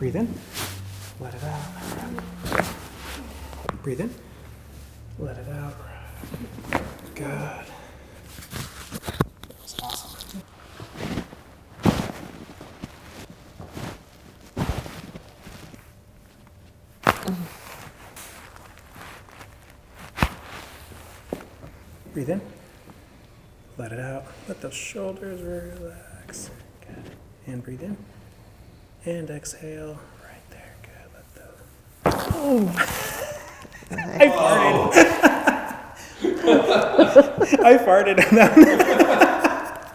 Breathe in. Let it out. Breathe in. Let it out. Good. That was awesome. Breathe in. Let it out. Let those shoulders relax. Good. And breathe in. And exhale. Right there. Good. Let those. I farted. I farted on that one.